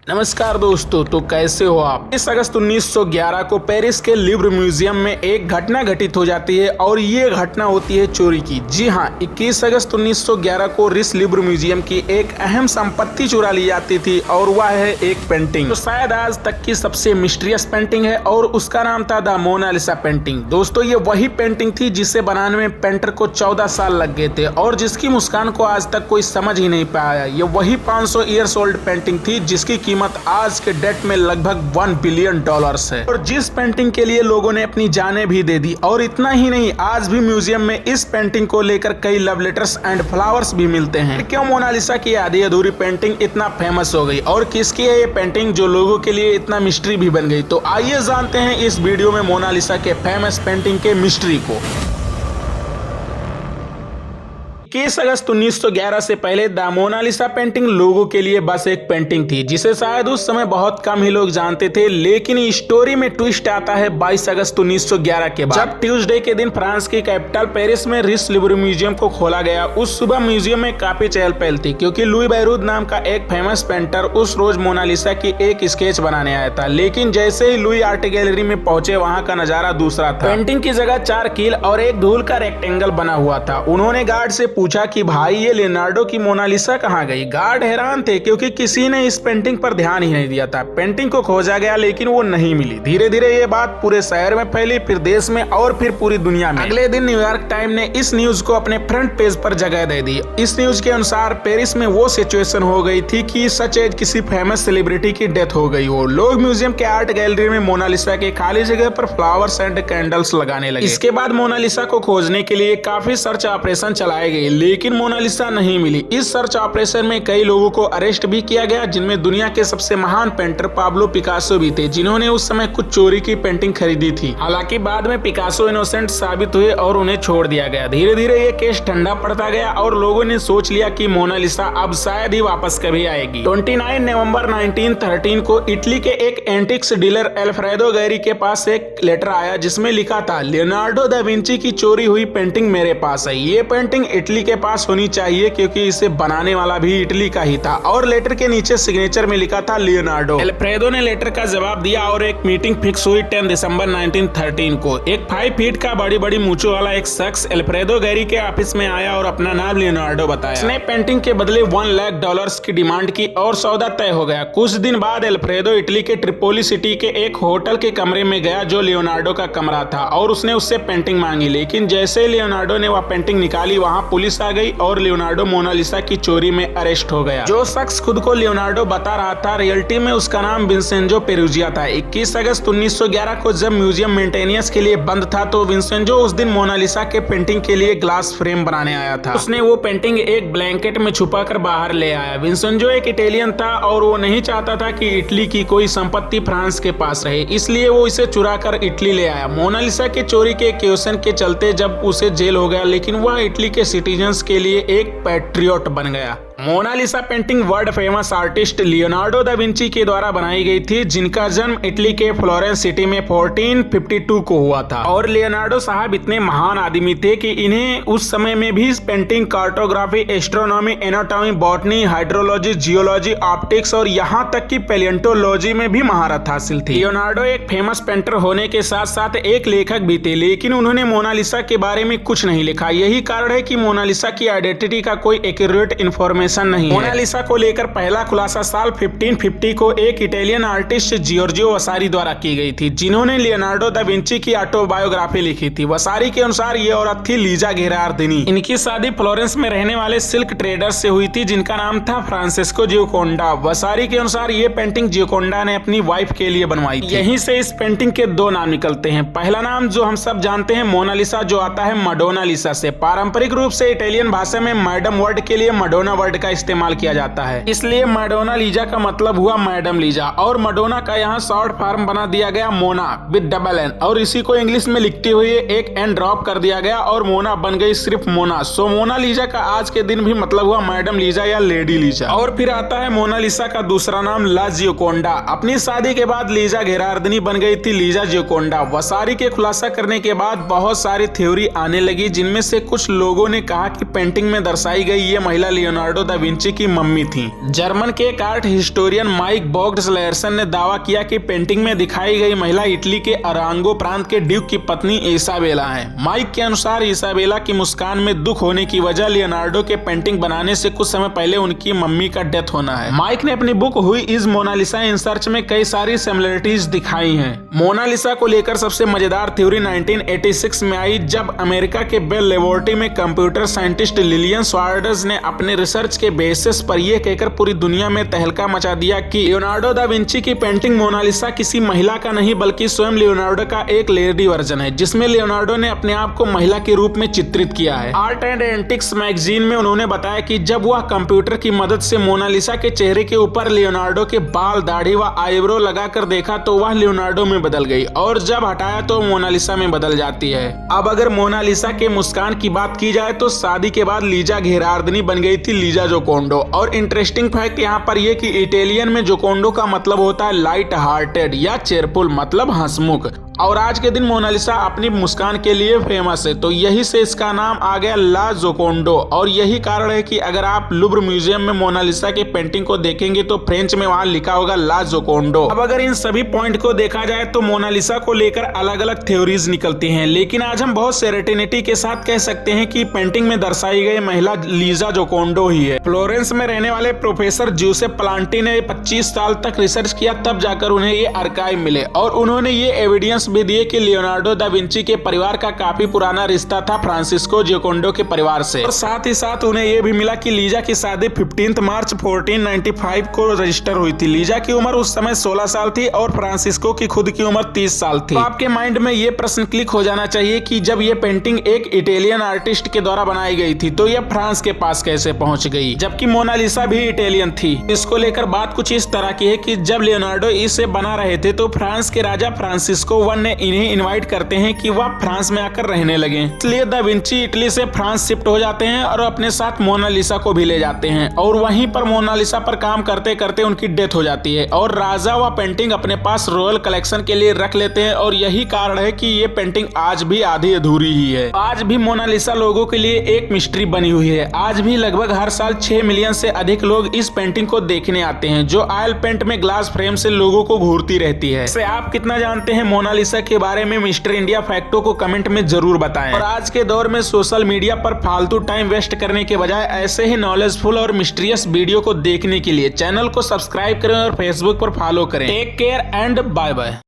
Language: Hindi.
नमस्कार दोस्तों, तो कैसे हो आप। 21 अगस्त 1911 को पेरिस के लिव्र म्यूजियम में एक घटना घटित हो जाती है और ये घटना होती है चोरी की। जी हाँ, 21 अगस्त 1911 को रिस लिव्र म्यूजियम की एक अहम संपत्ति चुरा ली जाती थी और वह है एक पेंटिंग, तो शायद आज तक की सबसे मिस्टीरियस पेंटिंग है और उसका नाम था द मोनालिसा पेंटिंग। दोस्तों, ये वही पेंटिंग थी जिसे बनाने में पेंटर को 14 साल लग गए थे और जिसकी मुस्कान को आज तक कोई समझ ही नहीं पाया। ये वही 500 ईयर्स ओल्ड पेंटिंग थी जिसकी कीमत आज के डेट में लगभग $1 बिलियन है और जिस पेंटिंग के लिए लोगों ने अपनी जानें भी दे दी। और इतना ही नहीं, आज भी म्यूजियम में इस पेंटिंग को लेकर कई लव लेटर्स एंड फ्लावर्स भी मिलते हैं। क्यों मोनालिसा की आधी अधूरी पेंटिंग इतना फेमस हो गई और किसकी है ये पेंटिंग जो लोगों के लिए इतना मिस्ट्री भी बन गई, तो आइए जानते हैं इस वीडियो में मोनालिसा के फेमस पेंटिंग के मिस्ट्री को। 21 अगस्त 1911 से पहले द मोनालिसा पेंटिंग लोगों के लिए बस एक पेंटिंग थी जिसे शायद उस समय बहुत कम ही लोग जानते थे। लेकिन स्टोरी में ट्विस्ट आता है 22 अगस्त 1911 के बाद, जब ट्यूसडे के दिन फ्रांस की कैपिटल पेरिस में रिस लिव्र म्यूजियम को खोला गया। उस सुबह म्यूजियम में काफी चहल पहल थी क्योंकि लुई बैरूद नाम का एक फेमस पेंटर उस रोज मोनालिसा की एक स्केच बनाने आया था। लेकिन जैसे ही लुई आर्ट गैलरी में पहुंचे, वहां का नजारा दूसरा था। पेंटिंग की जगह 4 कील और एक धूल का रेक्टेंगल बना हुआ था। उन्होंने गार्ड से पूछा कि भाई, ये लियोनार्डो की मोनालिसा कहाँ गई। गार्ड हैरान थे क्योंकि किसी ने इस पेंटिंग पर ध्यान ही नहीं दिया था। पेंटिंग को खोजा गया लेकिन वो नहीं मिली। धीरे धीरे ये बात पूरे शहर में फैली, फिर देश में और फिर पूरी दुनिया में। अगले दिन न्यूयॉर्क टाइम ने इस न्यूज को अपने फ्रंट पेज पर जगह दे दी। इस न्यूज के अनुसार पेरिस में वो सिचुएशन हो गई थी कि सच एज किसी फेमस सेलिब्रिटी की डेथ हो गई हो। लोग म्यूजियम के आर्ट गैलरी में मोनालिसा के खाली जगह पर फ्लावर्स एंड कैंडल्स लगाने लगे। इसके बाद मोनालिसा को खोजने के लिए काफी सर्च ऑपरेशन चलाए गए लेकिन मोनालिसा नहीं मिली। इस सर्च ऑपरेशन में कई लोगों को अरेस्ट भी किया गया, जिनमें दुनिया के सबसे महान पेंटर पाब्लो पिकासो भी थे, जिन्होंने उस समय कुछ चोरी की पेंटिंग खरीदी थी। हालांकि बाद में पिकासो इनोसेंट साबित हुए और उन्हें छोड़ दिया गया। धीरे धीरे ये केस ठंडा पड़ता गया और लोगों ने सोच लिया कि मोनालिसा अब शायद ही वापस कभी आएगी। 29 नवंबर 1913 को इटली के एक एंटिक्स डीलर अल्फ्रेडो गैरी के पास एक लेटर आया जिसमें लिखा था, लियोनार्डो दा विंची की चोरी हुई पेंटिंग मेरे पास है। ये पेंटिंग इटली के पास होनी चाहिए क्योंकि इसे बनाने वाला भी इटली का ही था। और लेटर के नीचे सिग्नेचर में लिखा था लियोनार्डो। अल्फ्रेडो ने लेटर का जवाब दिया और एक मीटिंग फिक्स हुई 10 दिसंबर 1913 को। एक 5 फीट का बड़ी बड़ी मूंछों वाला एक शख्स अल्फ्रेडो गैरी के ऑफिस में आया और अपना नाम लियोनार्डो बताया। उसने पेंटिंग के बदले $1 लाख की डिमांड की और सौदा तय हो गया। कुछ दिन बाद अल्फ्रेडो इटली के ट्रिपोली सिटी के एक होटल के कमरे में गया जो लियोनार्डो का कमरा था और उसने उससे पेंटिंग मांगी। लेकिन जैसे लियोनार्डो ने वह पेंटिंग निकाली, वहां पुलिस आ गई और लियोनार्डो मोनालिसा की चोरी में अरेस्ट हो गया। जो शख्स खुद को लियोनार्डो बता रहा था, रियलिटी में उसका नाम विंसेंजो पेरुजिया था। 21 अगस्त 1911 को जब म्यूजियम मेंटेनेंस के लिए बंद था तो विंसेंजो उस दिन मोनालिसा के पेंटिंग के लिए ग्लास फ्रेम बनाने आया था। उसने वो पेंटिंग एक ब्लैंकेट में छुपा कर बाहर ले आया। विंसेंजो एक इटालियन था और वो नहीं चाहता था कि इटली की कोई संपत्ति फ्रांस के पास रहे, इसलिए वो इसे चुरा कर इटली ले आया। मोनालिसा के चोरी के एक्यूजेशन के चलते जब उसे जेल हो गया, लेकिन वह इटली के सिटीजन्स के लिए एक पैट्रियट बन गया। Mona Lisa painting world famous artist Leonardo da Vinci के द्वारा बनाई गई थी, जिनका जन्म इटली के फ्लोरेंस सिटी में 1452 को हुआ था। और लियोनार्डो साहब इतने महान आदमी थे कि इन्हें उस समय में भी painting, cartography, astronomy, anatomy, botany, hydrology, geology, optics और यहाँ तक कि पैलियोंटोलॉजी में भी महारत हासिल थी। लियोनार्डो एक फेमस पेंटर होने के साथ साथ एक लेखक भी थे, लेकिन उन्होंने मोनालिसा के बारे में कुछ नहीं लिखा। यही कारण है कि मोनालिसा की आइडेंटिटी का कोई एक्यूरेट इंफॉर्मेशन नहीं है। मोनालिसा को लेकर पहला खुलासा साल 1550 को एक इटालियन आर्टिस्ट जियोर्जियो वसारी द्वारा की गई थी, जिन्होंने लियोनार्डो दा विंची की ऑटोबायोग्राफी लिखी थी। वसारी के अनुसार ये औरत थी लीजा घेरार्दिनी। इनकी शादी फ्लोरेंस में रहने वाले सिल्क ट्रेडर से हुई थी जिनका नाम था फ्रांसिस्को जियोकोंडा। वसारी के अनुसार ये पेंटिंग जियोकोंडा ने अपनी वाइफ के लिए बनवाई थी। यहीं से इस पेंटिंग के 2 नाम निकलते हैं। पहला नाम जो हम सब जानते हैं मोनालिसा, जो आता है मडोना लिसा से। पारंपरिक रूप से इटालियन भाषा में मैडम वर्ड के लिए मडोना वर्ड का इस्तेमाल किया जाता है, इसलिए मैडोना लीजा का मतलब हुआ मैडम लीजा। और मडोना का यहाँ शॉर्ट फॉर्म बना दिया गया मोना विद डबल एन, और इसी को इंग्लिश में लिखते हुए एक एन ड्रॉप कर दिया गया और मोना बन गई सिर्फ मोना। सो मोना लीजा का आज के दिन भी मतलब हुआ मैडम लीजा या लेडी लीजा। और फिर आता है मोनालिसा का दूसरा नाम ला जियोकोंडा। अपनी शादी के बाद लीजा घेरार्दिनी बन गई थी लीजा जियोकोंडा। वसारी के खुलासा करने के बाद बहुत सारी थ्योरी आने लगी, जिनमें से कुछ लोगों ने कहा कि पेंटिंग में दर्शाई गई ये महिला लियोनार्डो लियोनार्डो दा विंची की मम्मी थी। जर्मन के एक आर्ट हिस्टोरियन माइक बोग्डस्लेयरसन ने दावा किया कि पेंटिंग में दिखाई गई महिला इटली के अरांगो प्रांत के ड्यूक की पत्नी इसाबेला है। माइक के अनुसार इसाबेला की मुस्कान में दुख होने की वजह लियोनार्डो के पेंटिंग बनाने से कुछ समय पहले उनकी मम्मी का डेथ होना है। माइक ने अपनी बुक हुई इज मोनालिसा इन सर्च में कई सारी सिमिलरिटीज दिखाई हैं। मोनालिसा को लेकर सबसे मजेदार थ्योरी 1986 में आई, जब अमेरिका के बेल लेबोरेटरी में कंप्यूटर साइंटिस्ट लिलियन स्वार्डर्स ने अपने रिसर्च के बेसिस पर यह कहकर पूरी दुनिया में तहलका मचा दिया कि लियोनार्डो दा विंची की पेंटिंग मोनालिसा किसी महिला का नहीं बल्कि स्वयं लियोनार्डो का एक लेडी वर्जन है, जिसमें लियोनार्डो ने अपने आप को महिला के रूप में चित्रित किया है। आर्ट एंड एंटिक्स मैगजीन में उन्होंने बताया कि जब वह कंप्यूटर की मदद से मोनालिसा के चेहरे के ऊपर लियोनार्डो के बाल, दाढ़ी व आईब्रो लगाकर देखा तो वह लियोनार्डो में बदल गई और जब हटाया तो मोनालिसा में बदल जाती है। अब अगर मोनालिसा के मुस्कान की बात की जाए तो शादी के बाद लीजा घेरार्दनी बन गई थी लीजा जोकोंडो। और इंटरेस्टिंग फैक्ट यहाँ पर यह कि इटालियन में जोकोंडो का मतलब होता है लाइट हार्टेड या चेयरफुल, मतलब हंसमुख। और आज के दिन मोनालिसा अपनी मुस्कान के लिए फेमस है, तो यही से इसका नाम आ गया ला जोकोंडो। और यही कारण है कि अगर आप लुब्र म्यूजियम में मोनालिसा की पेंटिंग को देखेंगे तो फ्रेंच में वहां लिखा होगा ला जोकोंडो। अब अगर इन सभी पॉइंट को देखा जाए तो मोनालिसा को लेकर अलग अलग थ्योरीज निकलती हैं, लेकिन आज हम बहुत सर्टेनिटी के साथ कह सकते हैं कि पेंटिंग में दर्शाई गई महिला लीजा जोकोंडो ही है। फ्लोरेंस में रहने वाले प्रोफेसर ज्यूसेप प्लांटी ने 25 साल तक रिसर्च किया, तब जाकर उन्हें ये आर्काइव मिले और उन्होंने ये एविडेंस भी दिए कि लियोनार्डो दा विंची के परिवार का काफी पुराना रिश्ता था फ्रांसिस्को जोकोंडो के परिवार से। और साथ ही साथ उन्हें यह भी मिला कि लीजा की शादी 15 मार्च 1495 को रजिस्टर हुई थी। लीजा की उम्र उस समय 16 साल थी और फ्रांसिस्को की खुद की उम्र 30 साल थी। तो आपके माइंड में ये प्रश्न क्लिक हो जाना चाहिए कि जब ये पेंटिंग एक इटालियन आर्टिस्ट के द्वारा बनाई गई थी तो यह फ्रांस के पास कैसे पहुंच गई, जबकि मोनालिसा भी इटालियन थी। इसको लेकर बात कुछ इस तरह की है कि जब लियोनार्डो इसे बना रहे थे तो फ्रांस के राजा फ्रांसिस्को ने इन्हें इनवाइट करते हैं कि वह फ्रांस में आकर रहने लगे। इसलिए दा विंची इटली से फ्रांस शिफ्ट हो जाते हैं और अपने साथ मोनालिसा को भी ले जाते हैं और वहीं पर मोनालिसा पर काम करते करते उनकी डेथ हो जाती है और राजा वह पेंटिंग अपने पास रॉयल कलेक्शन के लिए रख लेते हैं। और यही कारण है कि ये पेंटिंग आज भी आधी अधूरी ही है। आज भी मोनालिसा लोगों के लिए एक मिस्ट्री बनी हुई है। आज भी लगभग हर साल 6 मिलियन से अधिक लोग इस पेंटिंग को देखने आते हैं, जो ऑयल पेंट में ग्लास फ्रेम से लोगों को घूरती रहती है। इससे आप कितना जानते हैं मोनालिसा के बारे में मिस्टर इंडिया फैक्टो को कमेंट में जरूर बताएं। और आज के दौर में सोशल मीडिया पर फालतू टाइम वेस्ट करने के बजाय ऐसे ही नॉलेजफुल और मिस्टीरियस वीडियो को देखने के लिए चैनल को सब्सक्राइब करें और फेसबुक पर फॉलो करें। Take care and bye bye.